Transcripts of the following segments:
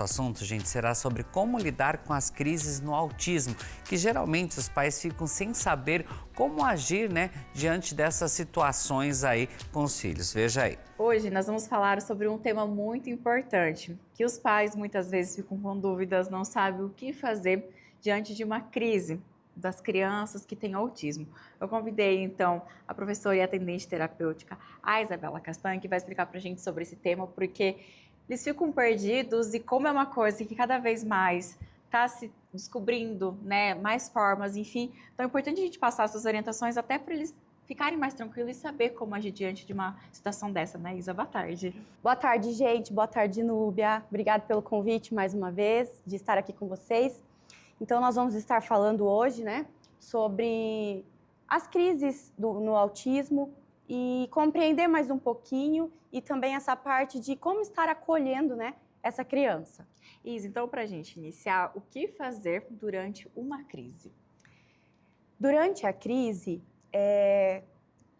O assunto, gente, será sobre como lidar com as crises no autismo, que geralmente os pais ficam sem saber como agir, né, diante dessas situações aí com os filhos. Veja aí. Hoje nós vamos falar sobre um tema muito importante, que os pais muitas vezes ficam com dúvidas, não sabem o que fazer diante de uma crise das crianças que têm autismo. Eu convidei, então, a professora e atendente terapêutica, a Isabela Castanho, que vai explicar pra gente sobre esse tema, porque eles ficam perdidos e como é uma coisa que cada vez mais está se descobrindo, né, mais formas, enfim. Então é importante a gente passar essas orientações até para eles ficarem mais tranquilos e saber como agir diante de uma situação dessa, né, Isa? Boa tarde. Boa tarde, gente. Boa tarde, Núbia. Obrigada pelo convite mais uma vez, de estar aqui com vocês. Então, nós vamos estar falando hoje, né, sobre as crises no autismo e compreender mais um pouquinho e também essa parte de como estar acolhendo, né, essa criança. Isa, então, para a gente iniciar, o que fazer durante uma crise? Durante a crise,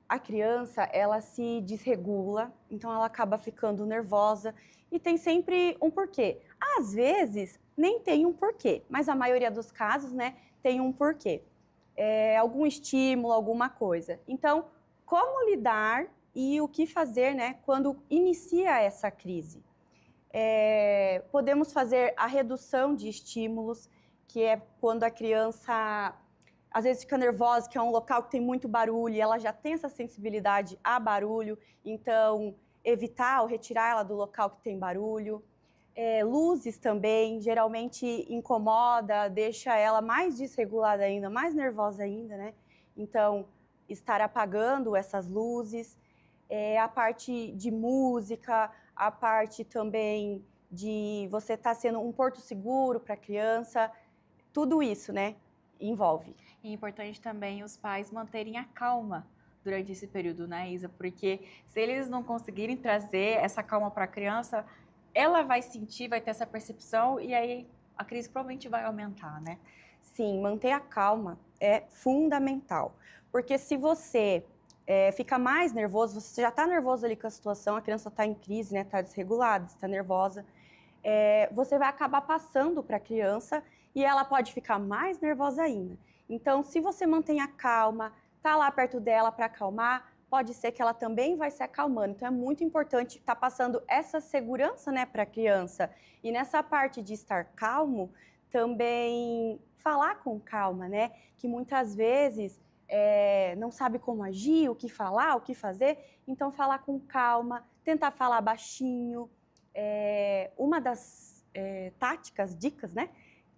a criança, ela se desregula, então ela acaba ficando nervosa e tem sempre um porquê. Às vezes, nem tem um porquê, mas a maioria dos casos, né, tem um porquê. Algum estímulo, alguma coisa. Então, como lidar e o que fazer, né, quando inicia essa crise? Podemos fazer a redução de estímulos, que é quando a criança às vezes fica nervosa, que é um local que tem muito barulho, e ela já tem essa sensibilidade a barulho, então evitar ou retirar ela do local que tem barulho. Luzes também, geralmente incomoda, deixa ela mais desregulada ainda, mais nervosa ainda, né? Então, estar apagando essas luzes. A parte de música, a parte também de você estar sendo um porto seguro para a criança, tudo isso, né, envolve. É importante também os pais manterem a calma durante esse período, né, Isa? Porque se eles não conseguirem trazer essa calma para a criança, ela vai sentir, vai ter essa percepção e aí a crise provavelmente vai aumentar, né? Sim, manter a calma é fundamental, porque se você fica mais nervoso, você já está nervoso ali com a situação, a criança está em crise, né, está desregulada, está nervosa, você vai acabar passando para a criança e ela pode ficar mais nervosa ainda. Então, se você mantém a calma, tá lá perto dela para acalmar, pode ser que ela também vai se acalmando. Então, é muito importante estar passando essa segurança, né, para a criança. E nessa parte de estar calmo, também falar com calma, né? Que muitas vezes não sabe como agir, o que falar, o que fazer. Então, falar com calma, tentar falar baixinho. Uma das táticas, dicas, né,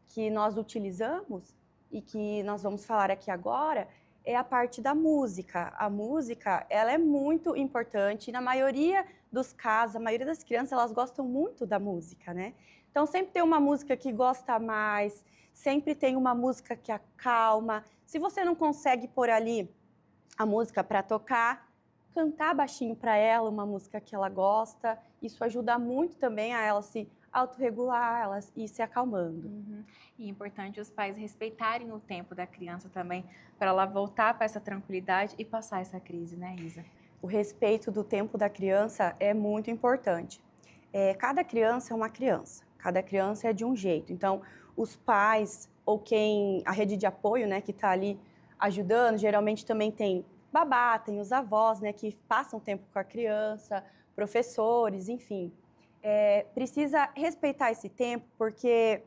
que nós utilizamos e que nós vamos falar aqui agora é a parte da música. A música, ela é muito importante. Na maioria dos casos, a maioria das crianças, elas gostam muito da música, né? Então, sempre tem uma música que gosta mais, sempre tem uma música que acalma. Se você não consegue pôr ali a música para tocar, cantar baixinho para ela uma música que ela gosta, isso ajuda muito também a ela se autorregular, ela ir se acalmando. Uhum. E é importante os pais respeitarem o tempo da criança também, para ela voltar para essa tranquilidade e passar essa crise, né, Isa? O respeito do tempo da criança é muito importante. Cada criança é uma criança, cada criança é de um jeito. Então, os pais ou a rede de apoio, né, que está ali ajudando, geralmente também tem babá, tem os avós, né, que passam tempo com a criança, professores, enfim. Precisa respeitar esse tempo, porque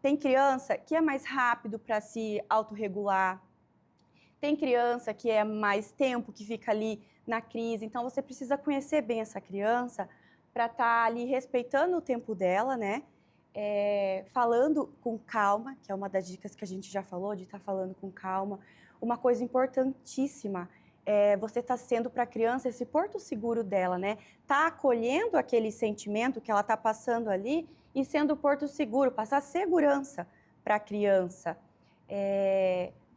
tem criança que é mais rápido para se autorregular, tem criança que é mais tempo, que fica ali na crise. Então, você precisa conhecer bem essa criança para estar ali respeitando o tempo dela, né? Falando com calma, que é uma das dicas que a gente já falou, de estar falando com calma. Uma coisa importantíssima você está sendo para a criança esse porto seguro dela, né? Tá acolhendo aquele sentimento que ela está passando ali e sendo o porto seguro, passar segurança para a criança.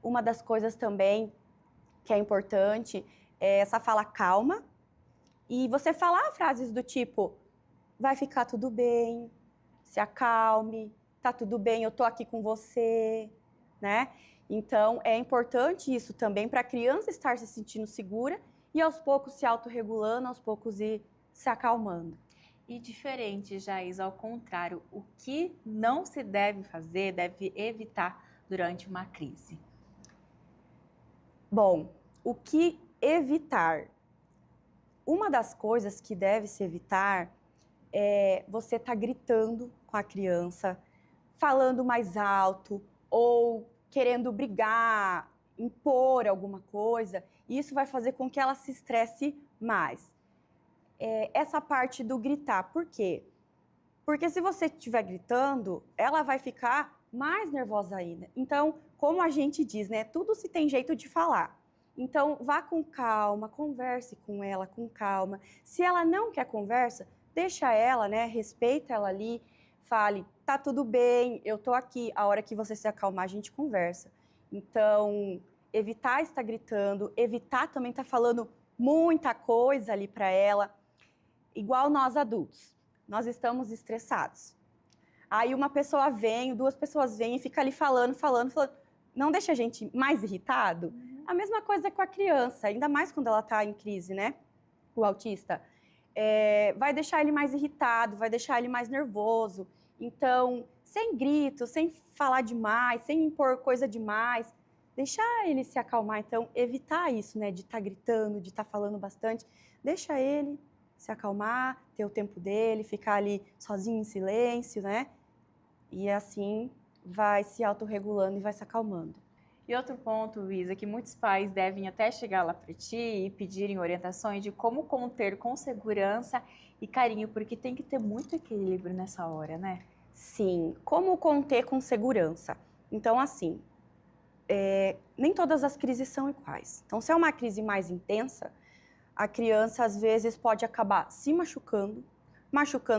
Uma das coisas também que é importante é essa fala calma e você falar frases do tipo: vai ficar tudo bem, se acalme, tá tudo bem, eu tô aqui com você, né? Então, é importante isso também para a criança estar se sentindo segura e aos poucos se autorregulando, aos poucos ir se acalmando. E diferente, Jaís, ao contrário, o que não se deve fazer, deve evitar durante uma crise? Bom, o que evitar? Uma das coisas que deve se evitar é você estar gritando com a criança, falando mais alto ou querendo brigar, impor alguma coisa. Isso vai fazer com que ela se estresse mais. Essa parte do gritar, por quê? Porque se você estiver gritando, ela vai ficar mais nervosa ainda. Então, como a gente diz, né? Tudo se tem jeito de falar. Então, vá com calma, converse com ela com calma. Se ela não quer conversa, deixa ela, né? Respeita ela ali, fale, tá tudo bem, eu tô aqui. A hora que você se acalmar, a gente conversa. Então, evitar estar gritando, evitar também estar falando muita coisa ali para ela. Igual nós adultos, nós estamos estressados. Aí uma pessoa vem, duas pessoas vêm e fica ali falando. Não deixa a gente mais irritado? A mesma coisa com a criança, ainda mais quando ela está em crise, né? O autista. Vai deixar ele mais irritado, vai deixar ele mais nervoso. Então, sem grito, sem falar demais, sem impor coisa demais, deixar ele se acalmar. Então, evitar isso, né? De estar gritando, de estar falando bastante. Deixa ele se acalmar, ter o tempo dele, ficar ali sozinho em silêncio, né? E assim vai se autorregulando e vai se acalmando. E outro ponto, Isa, que muitos pais devem até chegar lá para ti e pedirem orientações de como conter com segurança e carinho, porque tem que ter muito equilíbrio nessa hora, né? Sim, como conter com segurança? Então, assim, nem todas as crises são iguais. Então, se é uma crise mais intensa, a criança, às vezes, pode acabar se machucando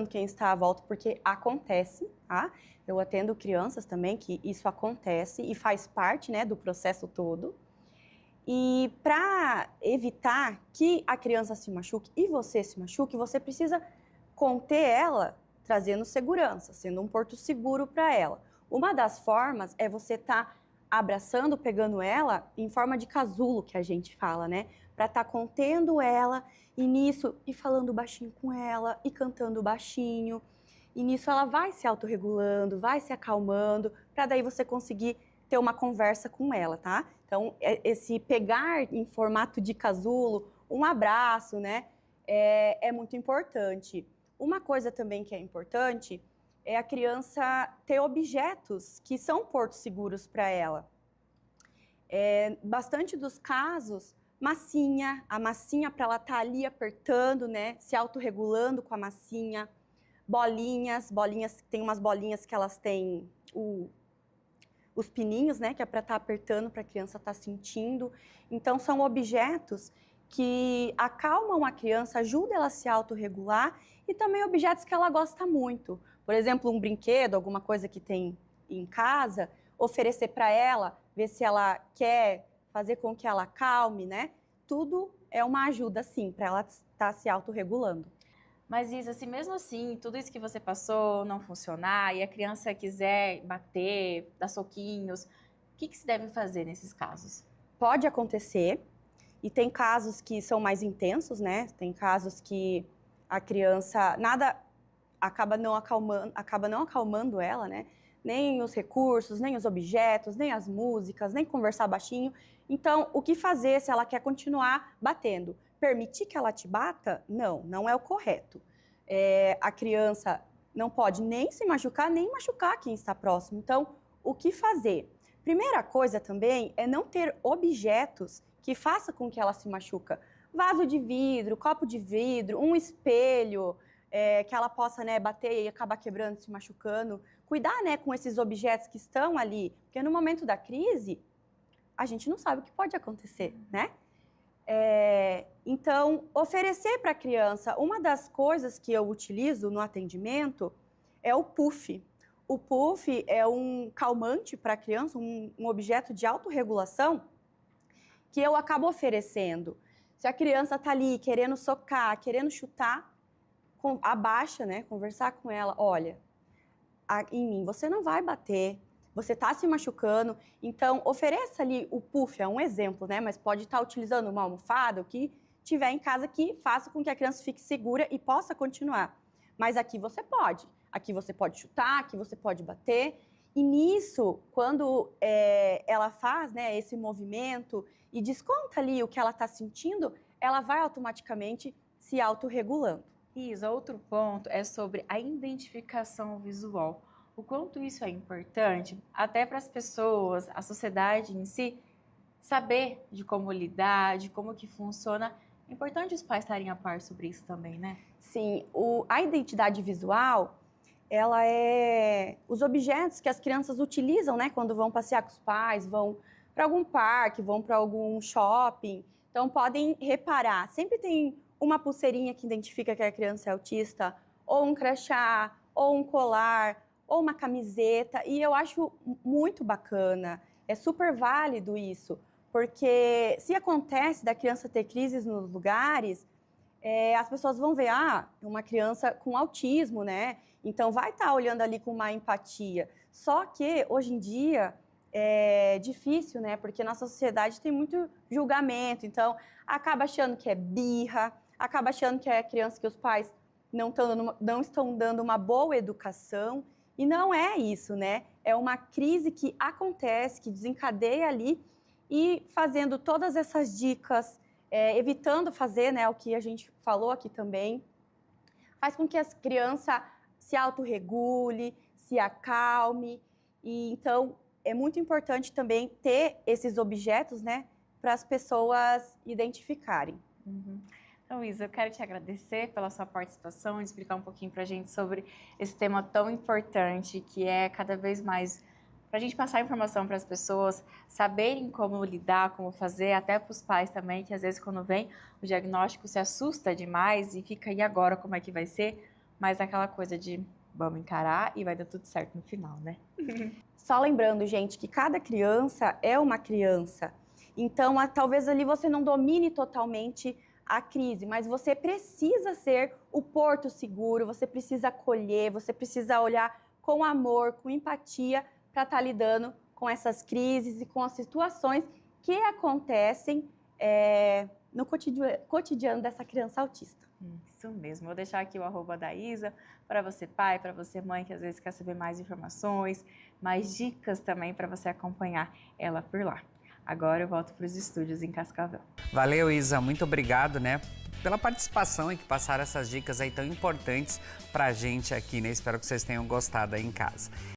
quem está à volta, porque acontece, tá? Eu atendo crianças também que isso acontece e faz parte, né, do processo todo. E para evitar que a criança se machuque e você se machuque, você precisa conter ela trazendo segurança, sendo um porto seguro para ela. Uma das formas é você estar abraçando, pegando ela em forma de casulo, que a gente fala, né? Para estar contendo ela e nisso, e falando baixinho com ela, e cantando baixinho. E nisso ela vai se autorregulando, vai se acalmando, para daí você conseguir ter uma conversa com ela, tá? Então, esse pegar em formato de casulo, um abraço, né? É muito importante. Uma coisa também que é importante é a criança ter objetos que são portos seguros para ela. Bastante dos casos, a massinha para ela estar ali apertando, né, se autorregulando com a massinha, bolinhas, tem umas bolinhas que elas têm os pininhos, né, que é para estar apertando, para a criança estar sentindo. Então, são objetos que acalmam a criança, ajudam ela a se autorregular e também objetos que ela gosta muito. Por exemplo, um brinquedo, alguma coisa que tem em casa, oferecer para ela, ver se ela quer, fazer com que ela acalme, né? Tudo é uma ajuda, sim, para ela estar se autorregulando. Mas Isa, se mesmo assim, tudo isso que você passou não funcionar e a criança quiser bater, dar soquinhos, o que se deve fazer nesses casos? Pode acontecer, e tem casos que são mais intensos, né? Tem casos que a criança acaba não acalmando ela, né? Nem os recursos, nem os objetos, nem as músicas, nem conversar baixinho. Então, o que fazer se ela quer continuar batendo? Permitir que ela te bata? Não é o correto. A criança não pode nem se machucar, nem machucar quem está próximo. Então, o que fazer? Primeira coisa também é não ter objetos que façam com que ela se machuca. Vaso de vidro, copo de vidro, um espelho, que ela possa, né, bater e acabar quebrando, se machucando. Cuidar, né, com esses objetos que estão ali, porque no momento da crise, a gente não sabe o que pode acontecer, né? Então, oferecer para a criança, uma das coisas que eu utilizo no atendimento é o puff. O puff é um calmante para a criança, um objeto de autorregulação que eu acabo oferecendo. Se a criança está ali querendo socar, querendo chutar, abaixa, né? Conversar com ela, olha, em mim você não vai bater, você está se machucando, então ofereça ali o puff, é um exemplo, né? Mas pode estar utilizando uma almofada, o que tiver em casa que faça com que a criança fique segura e possa continuar. mas aqui você pode chutar, aqui você pode bater. E nisso, quando ela faz, né, esse movimento e desconta ali o que ela está sentindo, ela vai automaticamente se autorregulando. Isa, outro ponto é sobre a identificação visual. O quanto isso é importante, até para as pessoas, a sociedade em si, saber de como lidar, de como que funciona. É importante os pais estarem a par sobre isso também, né? Sim, a identidade visual, ela é os objetos que as crianças utilizam, né, quando vão passear com os pais, vão para algum parque, vão para algum shopping. Então, podem reparar, sempre tem uma pulseirinha que identifica que a criança é autista, ou um crachá, ou um colar, ou uma camiseta. E eu acho muito bacana, é super válido isso, porque se acontece da criança ter crises nos lugares, as pessoas vão ver, uma criança com autismo, né? Então, vai estar olhando ali com uma empatia. Só que, hoje em dia, é difícil, né? Porque nossa sociedade tem muito julgamento. Então, acaba achando que é birra, acaba achando que é criança que os pais não estão dando uma boa educação. E não é isso, né? É uma crise que acontece, que desencadeia ali. E fazendo todas essas dicas, evitando fazer, né, o que a gente falou aqui também, faz com que as crianças se autorregule, se acalme. E então é muito importante também ter esses objetos, né, para as pessoas identificarem. Uhum. Então, Isa, eu quero te agradecer pela sua participação e explicar um pouquinho para a gente sobre esse tema tão importante, que é cada vez mais para a gente passar informação para as pessoas, saberem como lidar, como fazer, até para os pais também, que às vezes quando vem o diagnóstico se assusta demais e fica, e agora como é que vai ser? Mas é aquela coisa de vamos encarar e vai dar tudo certo no final, né? Só lembrando, gente, que cada criança é uma criança. Então, talvez ali você não domine totalmente a crise, mas você precisa ser o porto seguro, você precisa acolher, você precisa olhar com amor, com empatia, para estar lidando com essas crises e com as situações que acontecem no cotidiano dessa criança autista. Isso mesmo. Vou deixar aqui o @ da Isa para você pai, para você mãe que às vezes quer saber mais informações, mais dicas também para você acompanhar ela por lá. Agora eu volto para os estúdios em Cascavel. Valeu, Isa. Muito obrigado, né, pela participação e que passaram essas dicas aí tão importantes pra gente aqui, né? Espero que vocês tenham gostado aí em casa.